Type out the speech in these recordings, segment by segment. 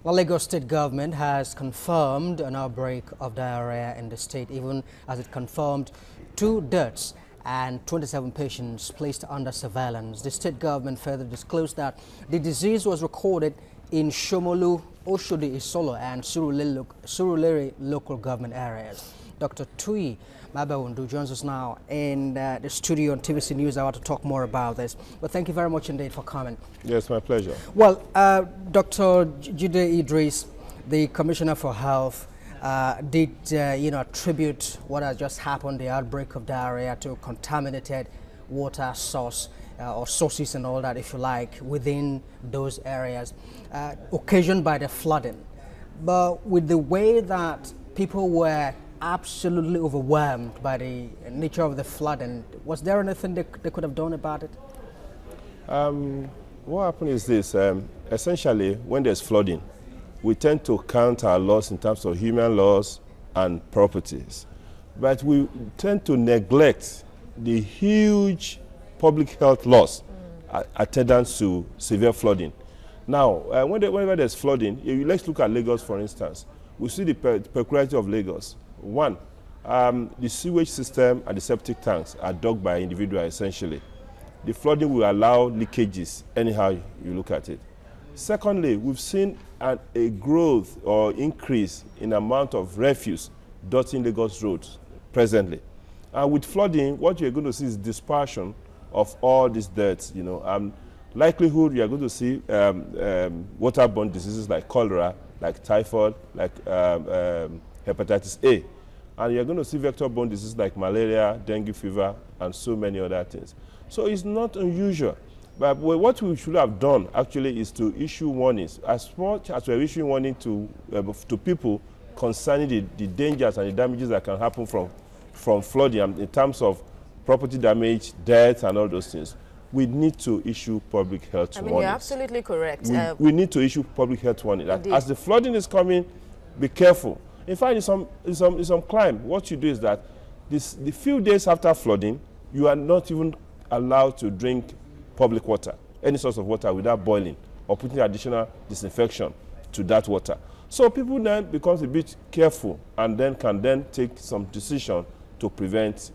Well, Lagos State government has confirmed an outbreak of diarrhea in the state, even as it confirmed 2 deaths and 27 patients placed under surveillance. The state government further disclosed that the disease was recorded in Shomolu, Oshodi, Isolo, and Surulere local government areas. Dr. Tuyi Mebawondu joins us now in the studio on TVC News Hour to talk more about this. Well, thank you very much indeed for coming. Yes, my pleasure. Well, Dr. Jide Idris, the Commissioner for Health, did attribute what has just happened, the outbreak of diarrhea, to contaminated water source or sources and all that, if you like, within those areas, occasioned by the flooding. But with the way that people were absolutely overwhelmed by the nature of the flooding, was there anything they could have done about it? What happened is this, essentially when there's flooding, we tend to count our loss in terms of human loss and properties. But we tend to neglect the huge public health loss attendant to severe flooding. Now, whenever there's flooding, let's look at Lagos, for instance. We see the peculiarity of Lagos. One, the sewage system and the septic tanks are dug by individuals, essentially. The flooding will allow leakages, anyhow you look at it. Secondly, we've seen a growth or increase in amount of refuse dotting Lagos roads presently. And with flooding, what you're going to see is dispersion of all these dirt. Likelihood you're going to see waterborne diseases like cholera, like typhoid, like hepatitis A. And you're going to see vector-borne diseases like malaria, dengue fever, and so many other things. So it's not unusual. But what we should have done, actually, is to issue warnings. As much as we're issuing warning to people concerning the dangers and the damages that can happen from flooding in terms of property damage, death, and all those things, we need to issue public health warnings. You're absolutely correct. We need to issue public health warning. That as the flooding is coming, be careful. In fact, in some climate, what you do is that the few days after flooding, you are not even allowed to drink public water, any source of water, without boiling or putting additional disinfection to that water. So people then becomes a bit careful and then can take some decision to prevent,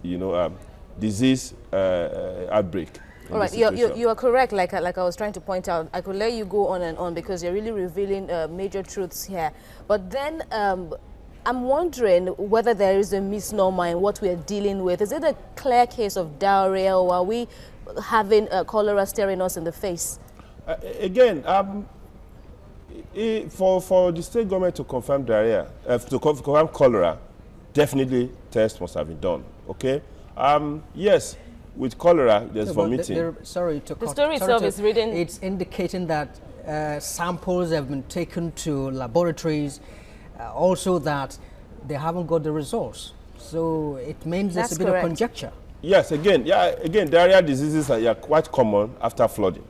disease outbreak. All right, you are correct. Like I was trying to point out, I could let you go on and on because you're really revealing major truths here. But then I'm wondering whether there is a misnomer in what we are dealing with. Is it a clear case of diarrhea, or are we having cholera staring us in the face? Again, for the state government to confirm diarrhea, to confirm cholera, definitely tests must have been done. Okay. Yes. With cholera, there's vomiting. The story itself is reading. It's indicating that samples have been taken to laboratories, also that they haven't got the results. So it means there's a bit of conjecture. Yes, again, diarrhea diseases are quite common after flooding.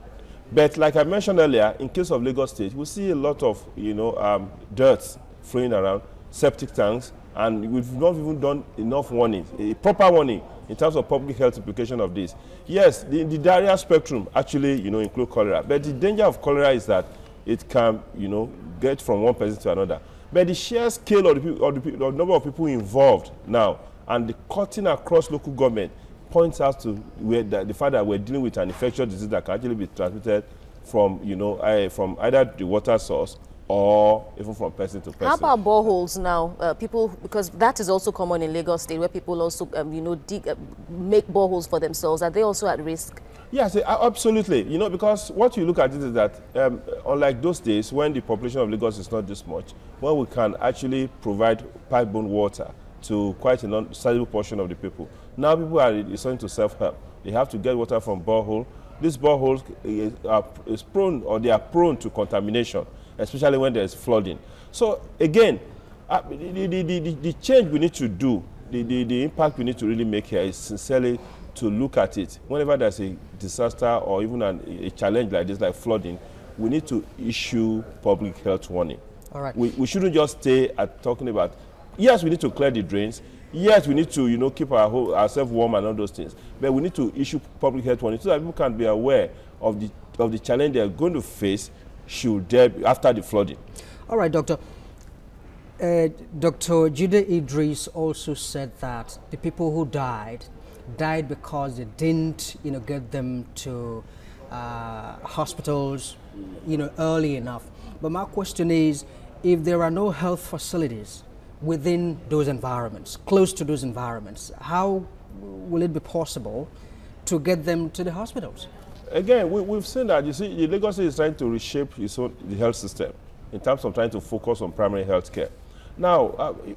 But like I mentioned earlier, in case of Lagos State, we see a lot of dirt flowing around, septic tanks, and we've not even done enough warning, a proper warning in terms of public health implication of this. Yes, the diarrhea spectrum actually, include cholera. But the danger of cholera is that it can, get from one person to another. But the sheer scale of the number of people involved now and the cutting across local government points out to the fact that we're dealing with an infectious disease that can actually be transmitted from, from either the water source or even from person to person. How about boreholes now? People, because that is also common in Lagos State, where people also, make boreholes for themselves. Are they also at risk? Yes, absolutely. Because what you look at it is that, unlike those days when the population of Lagos is not this much, when we can actually provide pipe-borne water to quite a sizable portion of the people. Now people are resorting to self-help. They have to get water from borehole. These boreholes they are prone to contamination, especially when there's flooding. So again, the change we need to do, the impact we need to really make here is sincerely to look at it. Whenever there's a disaster or even a challenge like this, like flooding, we need to issue public health warning. All right. We shouldn't just stay at talking about, yes, we need to clear the drains. Yes, we need to, keep ourselves warm and all those things. But we need to issue public health warning so that people can be aware of the challenge they are going to face after the flooding. All right, Doctor. Dr. Jude Idris also said that the people who died because they didn't, get them to hospitals, early enough. But my question is, if there are no health facilities within those environments, close to those environments, how will it be possible to get them to the hospitals? Again, we've seen that, you see, Lagos is trying to reshape the health system in terms of trying to focus on primary health care. Now,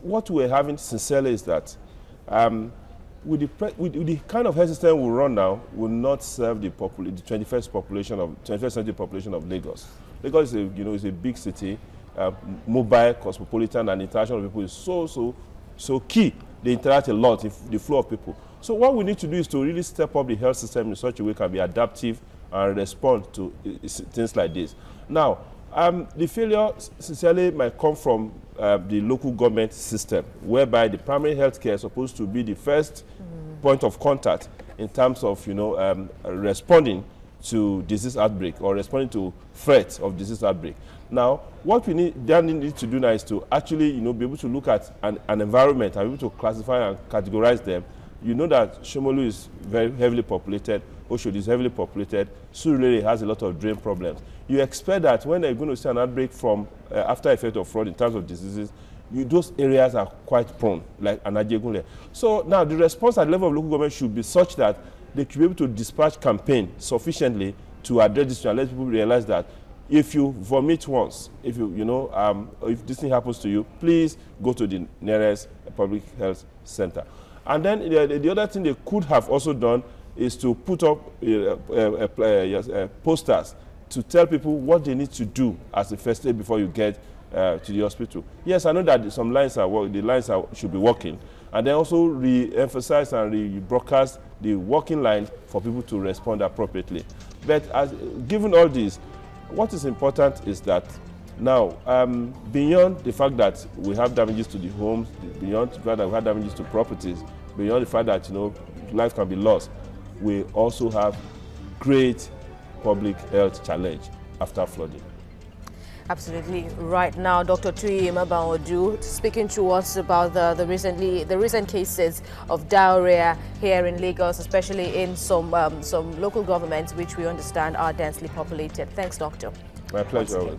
what we're having sincerely is that with the kind of health system we run now, will not serve the 21st century population of Lagos. Lagos is a big city, mobile, cosmopolitan, and interaction with people is so key. They interact a lot, the flow of people. So what we need to do is to really step up the health system in such a way it can be adaptive and respond to things like this. Now, the failure sincerely might come from the local government system, whereby the primary health care is supposed to be the first point of contact in terms of responding to disease outbreak or responding to threats of disease outbreak. Now, what we need to do now is to actually be able to look at an environment and be able to classify and categorize them. You know that Shomolu is very heavily populated, Oshodi is heavily populated, Surulere has a lot of drain problems. You expect that when they're going to see an outbreak from after effect of flood in terms of diseases, those areas are quite prone, like Anajegunle. So now the response at the level of local government should be such that they should be able to dispatch campaign sufficiently to address this and let people realize that if you vomit once, if if this thing happens to you, please go to the nearest public health center. And then the other thing they could have also done is to put up posters to tell people what they need to do as a first aid before you get to the hospital. Yes, I know that some lines should be working, and then also re-emphasize and re-broadcast the working line for people to respond appropriately. But given all this, what is important is that now, beyond the fact that we have damages to the homes, beyond the fact that we have damages to properties, beyond the fact that life can be lost, we also have great public health challenge after flooding. Absolutely. Right now, Dr. Tuyi Mebawondu speaking to us about the recent cases of diarrhea here in Lagos, especially in some local governments which we understand are densely populated. Thanks, Doctor. My pleasure.